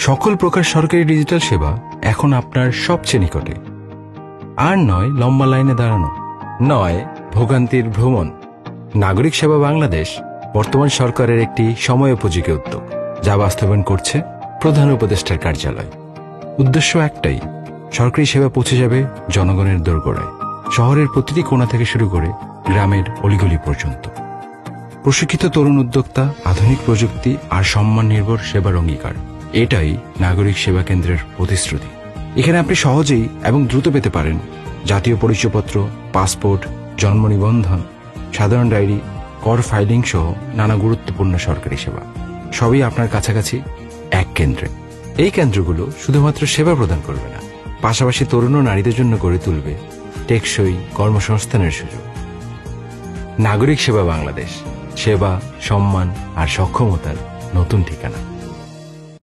সকল প্রকার সরকারি ডিজিটাল সেবা এখন আপনার সবচেয়ে নিকটে। আর নয় লম্বা লাইনে দাঁড়ানো, নয় ভোগান্তির ভ্রমণ। নাগরিক সেবা বাংলাদেশ বর্তমান সরকারের একটি সময়োপযোগী উদ্যোগ, যা বাস্তবায়ন করছে প্রধান উপদেষ্টার কার্যালয়। উদ্দেশ্য একটাই, সরকারি সেবা পৌঁছে যাবে জনগণের দোরগোড়ায়, শহরের প্রতিটি কোণা থেকে শুরু করে গ্রামের অলিগলি পর্যন্ত। প্রশিক্ষিত তরুণ উদ্যোক্তা, আধুনিক প্রযুক্তি আর সম্মান নির্ভর সেবার অঙ্গীকার, এটাই নাগরিক সেবা কেন্দ্রের প্রতিশ্রুতি। এখানে আপনি সহজেই এবং দ্রুত পেতে পারেন জাতীয় পরিচয়পত্র, পাসপোর্ট, জন্ম নিবন্ধন, সাধারণ ডায়েরি, কর ফাইলিং সহ নানা গুরুত্বপূর্ণ সরকারি সেবা, সবই আপনার কাছাকাছি এক কেন্দ্রে। এই কেন্দ্রগুলো শুধুমাত্র সেবা প্রদান করবে না, পাশাপাশি তরুণ ও নারীদের জন্য গড়ে তুলবে টেকসই কর্মসংস্থানের সুযোগ। নাগরিক সেবা বাংলাদেশ, সেবা, সম্মান আর সক্ষমতার নতুন ঠিকানা।